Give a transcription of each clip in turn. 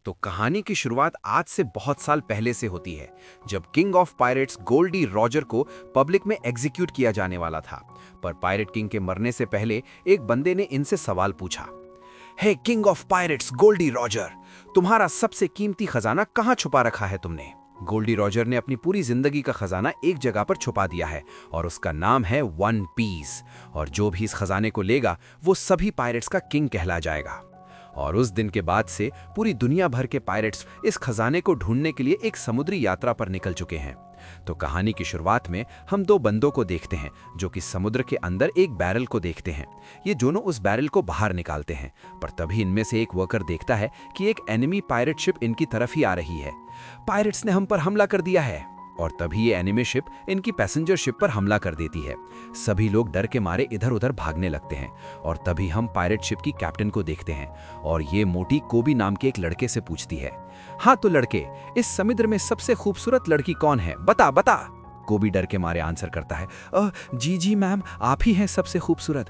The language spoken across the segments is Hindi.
तो कहानी की शुरुआत आज से बहुत साल पहले से होती है, जब king of pirates Goldie Roger को पब्लिक में एग्जीक्यूट किया जाने वाला था। पर पायरेट किंग के मरने से पहले एक बंदे ने इनसे सवाल पूछा, हे king of pirates Goldie Roger, तुम्हारा सबसे कीमती खजाना कहाँ छुपा रखा है तुमने? गोल्डी रॉजर ने अपनी पूरी जिंदगी का खजाना एक जगह पर छुपा दिया है और उसका नाम है वन पीस। और जो भी इस खजाने को लेगा वो सभी पायरेट्स का किंग कहला जाएगा। और उस दिन के बाद से पूरी दुनिया भर के पायरेट्स इस खजाने को ढूंढने के लिए एक समुद्री यात्रा पर निकल चुके हैं। तो कहानी की शुरुआत में हम दो बंदों को देखते हैं जो कि समुद्र के अंदर एक बैरल को देखते हैं। ये दोनों उस बैरल को बाहर निकालते हैं, पर तभी इनमें से एक वर्कर देखता है कि एक एनिमी पायरेट शिप इनकी तरफ ही आ रही है। पायरेट्स ने हम पर हमला कर दिया है। और तभी ये एनिमी शिप इनकी पैसेंजर शिप पर हमला कर देती है। सभी लोग डर के मारे इधर उधर भागने लगते हैं। और तभी हम पायरेट शिप की कैप्टन को देखते हैं और ये मोटी कोबी नाम के एक लड़के से पूछती है, हाँ तो लड़के, इस समुद्र में सबसे खूबसूरत लड़की कौन है, बता बता। कोबी डर के मारे आंसर करता है, जी जी मैम, आप ही हैं सबसे खूबसूरत।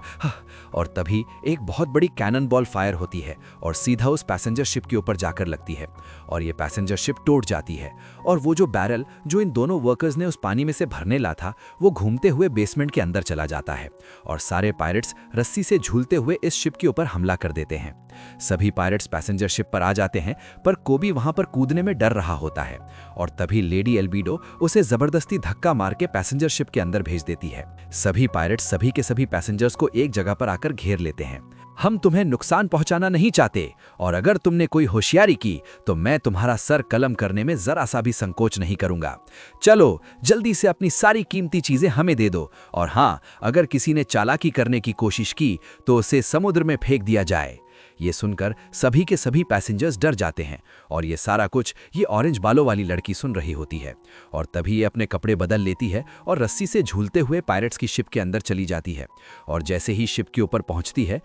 और तभी एक बहुत बड़ी कैनन बॉल फायर होती है और सीधा उस पैसेंजर शिप के ऊपर जाकर लगती है और ये पैसेंजर शिप टूट जाती है। और वो जो बैरल जो इन दोनों वर्कर्स ने उस पानी में से भरने ला था, वो घूमते हुए बेसमेंट के अंदर चला जाता है और सारे पायरेट्स रस्सी से झूलते हुए इस शिप के ऊपर हमला कर देते हैं। सभी पायरेट्स पैसेंजर शिप पर आ जाते हैं, पर कोबी वहां पर कूदने में डर रहा होता है। और तभी लेडी एल्बिडो उसे जबरदस्ती धक्का मार के पैसेंजर शिप के अंदर भेज देती है। सभी पायरेट्स सभी के सभी पैसेंजर्स को एक जगह पर आकर घेर लेते हैं। हम तुम्हें नुकसान पहुंचाना नहीं चाहते और अगर तुमने कोई होशियारी की तो मैं तुम्हारा सर कलम करने में जरा सा भी संकोच नहीं करूंगा। चलो जल्दी से अपनी सारी कीमती चीजें हमें दे दो, और हाँ, अगर किसी ने चालाकी करने की कोशिश की तो उसे समुद्र में फेंक दिया जाए। ये सुनकर सभी के सभी पैसेंजर्स डर जाते हैं और ये सारा कुछ ये ऑरेंज बालों वाली लड़की सुन रही होती है। और तभी ये अपने कपड़े बदल लेती है और रस्सी से झूलते हुए पायरेट्स की शिप के अंदर चली जाती है। और जैसे ही शिप के ऊपर पहुंचती है,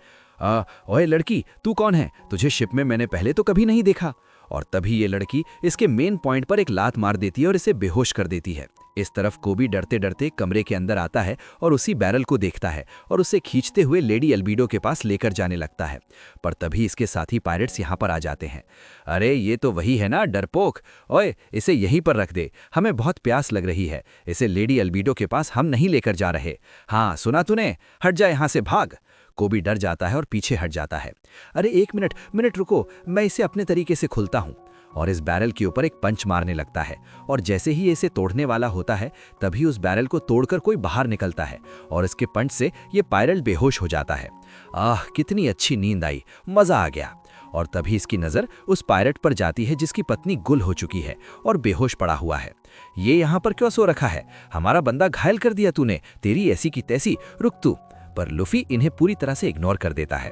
ओए लड़की, तू कौन है? तुझे शिप में मैंने पहले तो कभी नहीं देखा। और तभी ये लड़की इसके मेन पॉइंट पर एक लात मार देती है और इसे बेहोश कर देती है। इस तरफ कोबी डरते डरते कमरे के अंदर आता है और उसी बैरल को देखता है और उसे खींचते हुए लेडी एल्बिडो के पास लेकर जाने लगता है। पर तभी इसके साथी पायरेट्स यहाँ पर आ जाते हैं। अरे ये तो वही है ना डरपोक, ओए इसे यहीं पर रख दे, हमें बहुत प्यास लग रही है, इसे लेडी एल्बिडो के पास हम नहीं लेकर जा रहे। हाँ सुना तूने, हट जा यहाँ से, भाग। कोबी डर जाता है और पीछे हट जाता है। अरे एक मिनट रुको, मैं इसे अपने तरीके से खुलता हूँ। और इस बैरल के ऊपर एक पंच मारने लगता है और जैसे ही इसे तोड़ने वाला होता है, तभी उस बैरल को तोड़कर कोई बाहर निकलता है और इसके पंच से ये पायरेट बेहोश हो जाता है। आह कितनी अच्छी नींद आई, मजा आ गया। और तभी इसकी नजर उस पायरेट पर जाती है जिसकी पत्नी गुल हो चुकी है और बेहोश पड़ा हुआ है। ये यहाँ पर क्यों सो रखा है? हमारा बंदा घायल कर दिया तूने, तेरी ऐसी की तैसी, रुक तू। पर लुफी इन्हें पूरी तरह से इग्नोर कर देता है।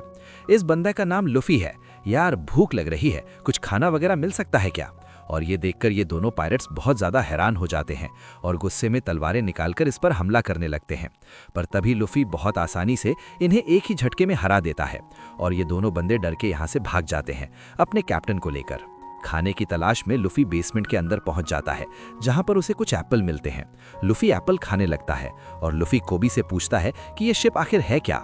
इस बंदे का नाम लुफी है। यार भूख लग रही है, कुछ खाना वगैरह मिल सकता है क्या? और ये देखकर ये दोनों पायरेट्स बहुत ज्यादा हैरान हो जाते हैं और गुस्से में तलवारें निकालकर इस पर हमला करने लगते हैं। पर तभी लुफी बहुत आसानी से इन्हें एक ही झटके में हरा देता है और ये दोनों बंदे डर के यहाँ से भाग जाते हैं अपने कैप्टन को लेकर। खाने की तलाश में लुफी बेसमेंट के अंदर पहुंच जाता है, जहां पर उसे कुछ एप्पल मिलते हैं। लुफी एप्पल खाने लगता है और लुफी कोबी से पूछता है कि ये शिप आखिर है क्या?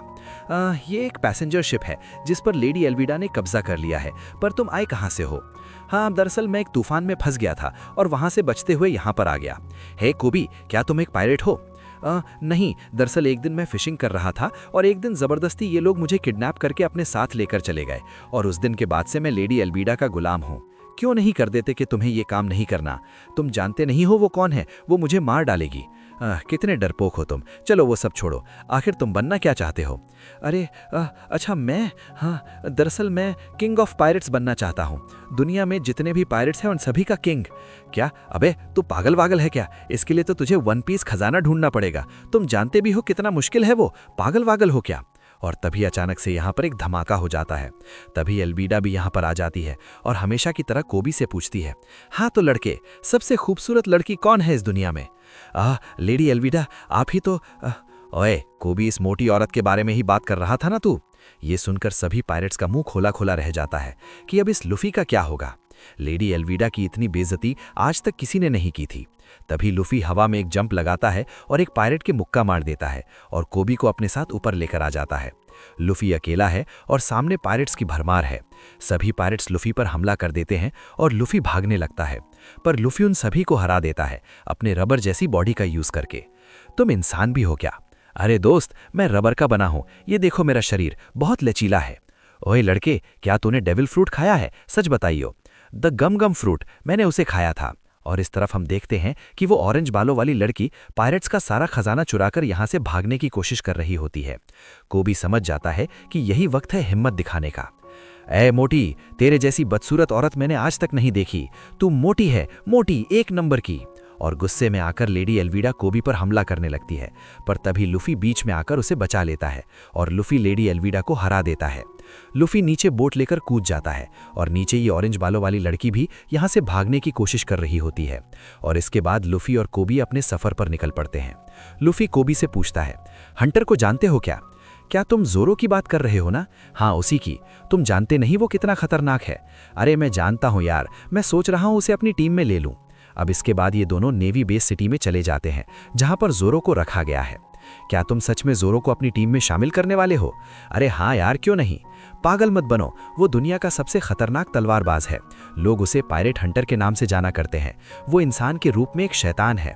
ये एक पैसेंजर शिप है जिस पर लेडी एल्विडा ने कब्जा कर लिया है, पर तुम आए कहाँ से हो? हाँ दरअसल मैं एक तूफान में फंस गया था और वहां से बचते हुए यहाँ पर आ गया। हे कोबी, क्या तुम एक पायरेट हो? नहीं, दरअसल एक दिन मैं फिशिंग कर रहा था और एक दिन जबरदस्ती ये लोग मुझे किडनैप करके अपने साथ लेकर चले गए और उस दिन के बाद से मैं लेडी एल्विडा का गुलाम हूँ। क्यों नहीं कर देते कि तुम्हें ये काम नहीं करना? तुम जानते नहीं हो वो कौन है, वो मुझे मार डालेगी। कितने डरपोक हो तुम। चलो वो सब छोड़ो, आखिर तुम बनना क्या चाहते हो? अरे अच्छा मैं, हाँ दरअसल मैं किंग ऑफ पायरेट्स बनना चाहता हूँ। दुनिया में जितने भी पायरेट्स हैं उन सभी का किंग। क्या? अबे तू पागल वागल है क्या? इसके लिए तो तुझे वन पीस खजाना ढूंढना पड़ेगा। तुम जानते भी हो कितना मुश्किल है वो, पागल वागल हो क्या? और तभी अचानक से यहाँ पर एक धमाका हो जाता है। तभी एल्विडा भी यहाँ पर आ जाती है और हमेशा की तरह कोबी से पूछती है, हाँ तो लड़के, सबसे खूबसूरत लड़की कौन है इस दुनिया में? लेडी एल्विडा, आप ही तो। ओए कोबी, इस मोटी औरत के बारे में ही बात कर रहा था ना तू? ये सुनकर सभी पायरेट्स का मुंह खोला खोला रह जाता है कि अब इस लुफी का क्या होगा। लेडी एल्विडा की इतनी बेइज्जती आज तक किसी ने नहीं की थी। तभी लुफी हवा में एक जंप लगाता है और एक पायरेट के मुक्का मार देता है और कोबी को अपने साथ ऊपर लेकर आ जाता है। लुफी अकेला है और सामने पायरेट्स की भरमार है। सभी पायरेट्स लुफी पर हमला कर देते हैं और लुफी भागने लगता है, पर लुफी उन सभी को हरा देता है अपने रबर जैसी बॉडी का यूज करके। तुम इंसान भी हो क्या? अरे दोस्त, मैं रबर का बना हूं, ये देखो मेरा शरीर बहुत लचीला है। ओए लड़के, क्या तूने डेविल फ्रूट खाया है? सच बताइयो। द गम गम फ्रूट, मैंने उसे खाया था। और इस तरफ हम देखते हैं कि वो ऑरेंज बालों वाली लड़की पायरेट्स का सारा खजाना चुराकर यहां से भागने की कोशिश कर रही होती है। कोबी समझ जाता है कि यही वक्त है हिम्मत दिखाने का। ए मोटी, तेरे जैसी बदसूरत औरत मैंने आज तक नहीं देखी। तू मोटी है, मोटी, एक नंबर की। और गुस्से में आकर लेडी एल्विडा कोबी पर हमला करने लगती है, पर तभी लुफी बीच में आकर उसे बचा लेता है और लुफी लेडी एल्विडा को हरा देता है। लुफी नीचे बोट लेकर कूद जाता है और नीचे ये ऑरेंज बालों वाली लड़की भी यहाँ से भागने की कोशिश कर रही होती है। और इसके बाद लुफी और कोबी अपने सफर पर निकल पड़ते हैं। लुफी कोबी से पूछता है, हंटर को जानते हो क्या? क्या तुम जोरो की बात कर रहे हो ना? हाँ, उसी की। तुम जानते नहीं वो कितना खतरनाक है। अरे मैं जानता हूँ यार, मैं सोच रहा हूँ उसे अपनी टीम में ले लूँ। अब इसके बाद ये दोनों नेवी बेस सिटी में चले जाते हैं जहां पर जोरो को रखा गया है। क्या तुम सच में जोरो को अपनी टीम में शामिल करने वाले हो? अरे हाँ यार, क्यों नहीं। पागल मत बनो, वो दुनिया का सबसे खतरनाक तलवारबाज है। लोग उसे पायरेट हंटर के नाम से जाना करते हैं। वो इंसान के रूप में एक शैतान है।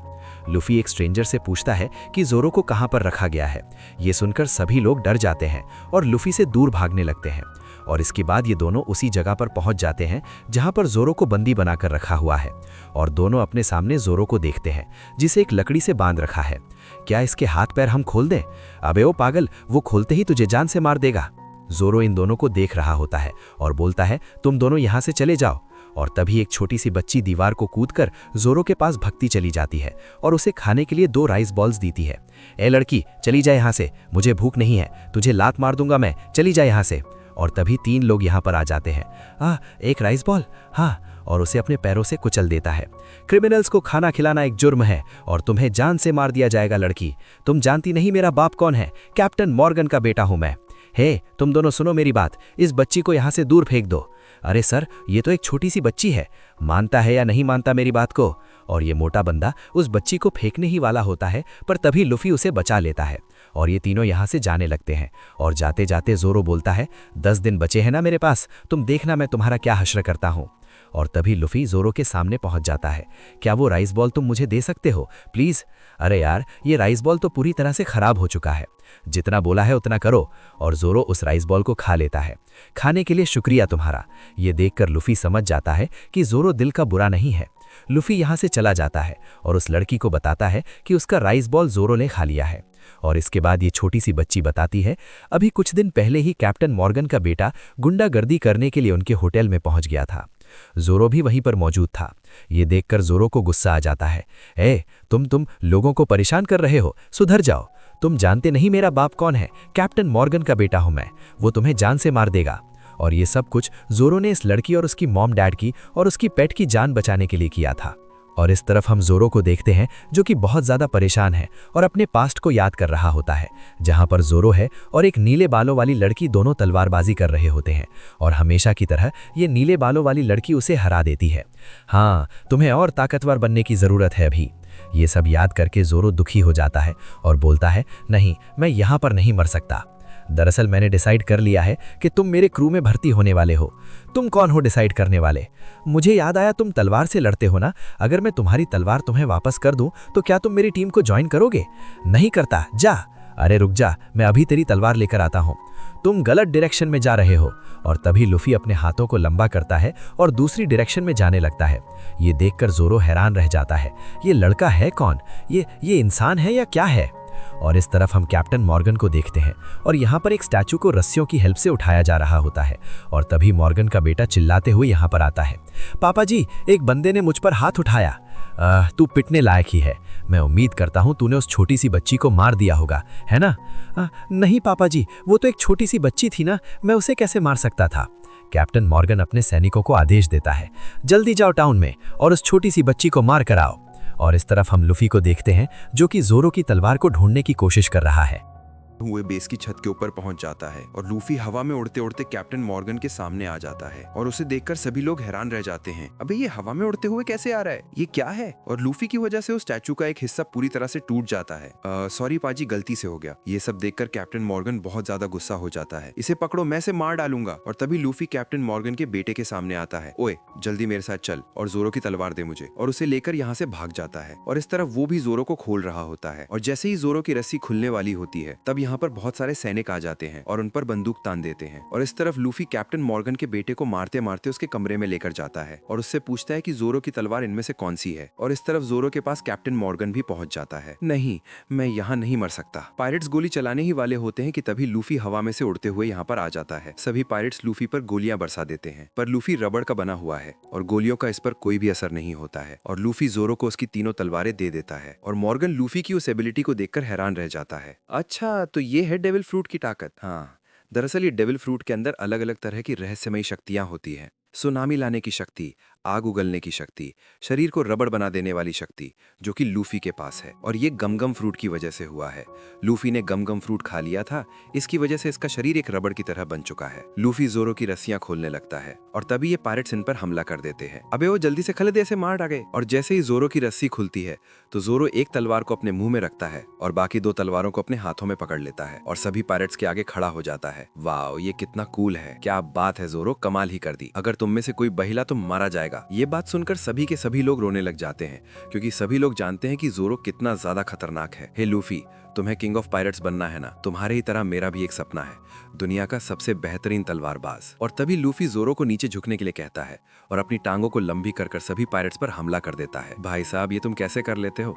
लुफी एक स्ट्रेंजर से पूछता है कि जोरो को कहां पर रखा गया है। ये सुनकर सभी लोग डर जाते हैं और लुफी से दूर भागने लगते हैं। और इसके बाद ये दोनों उसी जगह पर पहुंच जाते हैं जहां पर जोरो को बंदी बनाकर रखा हुआ है। और दोनों अपने सामने जोरो को देखते हैं जिसे एक लकड़ी से बांध रखा है। क्या इसके हाथ पैर हम खोल दें? अबे ओ पागल, वो खोलते ही तुझे जान से मार देगा। जोरो इन दोनों को देख रहा होता है और बोलता है, तुम दोनों यहाँ से चले जाओ। और तभी एक छोटी सी बच्ची दीवार को कूदकर जोरो के पास भगती चली जाती है और उसे खाने के लिए 2 राइस बॉल्स देती है। ए लड़की, चली जाए यहाँ से, मुझे भूख नहीं है, तुझे लात मार दूंगा मैं, चली जाए यहाँ से। और तभी 3 लोग यहाँ पर आ जाते हैं। एक राइस बॉल, हाँ, और उसे अपने पैरों से कुचल देता है। क्रिमिनल्स को खाना खिलाना एक जुर्म है और तुम्हें जान से मार दिया जाएगा लड़की। तुम जानती नहीं मेरा बाप कौन है? कैप्टन मॉर्गन का बेटा हूं मैं। हे, तुम दोनों सुनो मेरी बात, इस बच्ची को यहाँ से दूर फेंक दो। अरे सर, ये तो एक छोटी सी बच्ची है, मानता है या नहीं मानता मेरी बात को? और ये मोटा बंदा उस बच्ची को फेंकने ही वाला होता है, पर तभी लुफी उसे बचा लेता है और ये तीनों यहाँ से जाने लगते हैं। और जाते जाते जोरो बोलता है, 10 दिन बचे हैं ना मेरे पास, तुम देखना मैं तुम्हारा क्या हश्र करता हूँ। और तभी लुफी जोरो के सामने पहुंच जाता है। क्या वो राइस बॉल तुम मुझे दे सकते हो प्लीज? अरे यार, ये राइस बॉल तो पूरी तरह से खराब हो चुका है, जितना बोला है उतना करो। और जोरो उस राइस बॉल को खा लेता है। खाने के लिए शुक्रिया तुम्हारा। ये देखकर लुफी समझ जाता है कि जोरो दिल का बुरा नहीं है। लुफी यहाँ से चला जाता है और उस लड़की को बताता है कि उसका राइस बॉल जोरो ने खा लिया है। और इसके बाद ये छोटी सी बच्ची बताती है, अभी कुछ दिन पहले ही कैप्टन मॉर्गन का बेटा गुंडागर्दी करने के लिए उनके होटल में पहुंच गया था। जोरो भी वहीं पर मौजूद था। ये देखकर जोरो को गुस्सा आ जाता है। ए, तुम लोगों को परेशान कर रहे हो, सुधर जाओ। तुम जानते नहीं मेरा बाप कौन है? कैप्टन मॉर्गन का बेटा हूं मैं, वो तुम्हें जान से मार देगा। और ये सब कुछ जोरो ने इस लड़की और उसकी मॉम डैड की और उसकी पेट की जान बचाने के लिए किया था। और इस तरफ हम जोरो को देखते हैं जो कि बहुत ज़्यादा परेशान है और अपने पास्ट को याद कर रहा होता है, जहां पर जोरो है और एक नीले बालों वाली लड़की दोनों तलवारबाजी कर रहे होते हैं। और हमेशा की तरह ये नीले बालों वाली लड़की उसे हरा देती है। हाँ, तुम्हें और ताकतवर बनने की ज़रूरत है अभी। ये सब याद करके जोरो दुखी हो जाता है और बोलता है, नहीं, मैं यहाँ पर नहीं मर सकता। दरअसल मैंने डिसाइड कर लिया है कि तुम मेरे क्रू में भर्ती होने वाले हो। तुम कौन हो डिसाइड करने वाले? मुझे याद आया तुम तलवार से लड़ते हो ना, अगर मैं तुम्हारी तलवार तुम्हें वापस कर दूं तो क्या तुम मेरी टीम को ज्वाइन करोगे? नहीं करता, जा। अरे रुक जा, मैं अभी तेरी तलवार लेकर आता हूँ। तुम गलत डायरेक्शन में जा रहे हो। और तभी लुफी अपने हाथों को लंबा करता है और दूसरी डायरेक्शन में जाने लगता है। ये देखकर जोरो हैरान रह जाता है, ये लड़का है कौन? ये इंसान है या क्या है? और इस तरफ हम कैप्टन मॉर्गन को देखते हैं और यहाँ पर एक स्टैचू को रस्सियों की हेल्प से उठाया जा रहा होता है। और तभी मॉर्गन का बेटा चिल्लाते हुए यहाँ पर आता है, पापा जी, एक बंदे ने मुझ पर हाथ उठाया। तू पिटने लायक ही है। मैं उम्मीद करता हूँ तूने उस छोटी सी बच्ची को मार दिया होगा, है ना? नहीं पापा जी, वो तो एक छोटी सी बच्ची थी ना, मैं उसे कैसे मार सकता था? कैप्टन मॉर्गन अपने सैनिकों को आदेश देता है, जल्दी जाओ टाउन में और उस छोटी सी बच्ची को मार कर आओ। और इस तरफ हम लुफी को देखते हैं जो कि जोरो की तलवार को ढूंढने की कोशिश कर रहा है। हुए बेस की छत के ऊपर पहुंच जाता है और लूफी हवा में उड़ते उड़ते कैप्टन मॉर्गन के सामने आ जाता है और उसे देखकर सभी लोग हैरान रह जाते हैं। अबे ये हवा में उड़ते हुए कैसे आ रहा है, ये क्या है? और लूफी की वजह से उस स्टैचू का एक हिस्सा पूरी तरह से टूट जाता है। सॉरी पाजी, गलती से हो गया। ये सब देखकर कैप्टन मॉर्गन बहुत ज्यादा गुस्सा हो जाता है। इसे पकड़ो, मैं इसे मार डालूंगा। और तभी लूफी कैप्टन मॉर्गन के बेटे के सामने आता है। ओए जल्दी मेरे साथ चल और जोरो की तलवार दे मुझे, और उसे लेकर यहाँ से भाग जाता है। और इस तरफ वो भी जोरो को खोल रहा होता है और जैसे ही जोरो की रस्सी खुलने वाली होती है तब यहाँ पर बहुत सारे सैनिक आ जाते हैं और उन पर बंदूक तान देते हैं। और इस तरफ लूफी कैप्टन मॉर्गन के बेटे को मारते मारते उसके कमरे में लेकर जाता है और उससे पूछता है कि जोरो की तलवार इनमें से कौन सी है। और इस तरफ जोरो के पास कैप्टन मॉर्गन भी पहुंच जाता है। नहीं, मैं यहाँ नहीं मर सकता। पायरेट्स गोली चलाने ही वाले होते हैं कि तभी लूफी हवा में से उड़ते हुए यहाँ पर आ जाता है। सभी पायरेट्स लूफी पर गोलियां बरसा देते हैं, पर लूफी रबड़ का बना हुआ है और गोलियों का इस पर कोई भी असर नहीं होता है। और लूफी जोरो को उसकी तीनों तलवारें दे देता है और मॉर्गन लूफी की उस एबिलिटी को देखकर हैरान रह जाता है। अच्छा, तो ये है डेविल फ्रूट की ताकत। हाँ, दरअसल ये डेविल फ्रूट के अंदर अलग अलग तरह की रहस्यमयी शक्तियां होती हैं। सुनामी लाने की शक्ति, आग उगलने की शक्ति, शरीर को रबड़ बना देने वाली शक्ति, जो कि लूफी के पास है। और ये गमगम फ्रूट की वजह से हुआ है। लूफी ने गमगम फ्रूट खा लिया था, इसकी वजह से इसका शरीर एक रबड़ की तरह बन चुका है। लूफी जोरो की रस्सियां खोलने लगता है और तभी ये पायरेट्स इन पर हमला कर देते हैं। अबे वो जल्दी से खलेदे, ऐसे मार डाले। और जैसे ही जोरो की रस्सी खुलती है तो जोरो एक तलवार को अपने मुंह में रखता है और बाकी दो तलवारों को अपने हाथों में पकड़ लेता है और सभी पायरेट्स के आगे खड़ा हो जाता है। वाह, ये कितना कूल है। क्या बात है जोरो, कमाल ही कर दी। अगर तुम में से कोई बहिला तो मारा जाएगा। ये बात सुनकर सभी के सभी लोग रोने लग जाते हैं, क्योंकि सभी लोग जानते हैं कि जोरो कितना ज्यादा खतरनाक है। हे लूफी, तुम्हें किंग ऑफ पायरेट्स बनना है ना? तुम्हारे ही तरह मेरा भी एक सपना है, दुनिया का सबसे बेहतरीन तलवारबाज। और तभी लूफी जोरो को नीचे झुकने के लिए कहता है और अपनी टांगों को लंबी कर सभी पायरेट्स पर हमला कर देता है। भाई साहब, ये तुम कैसे कर लेते हो?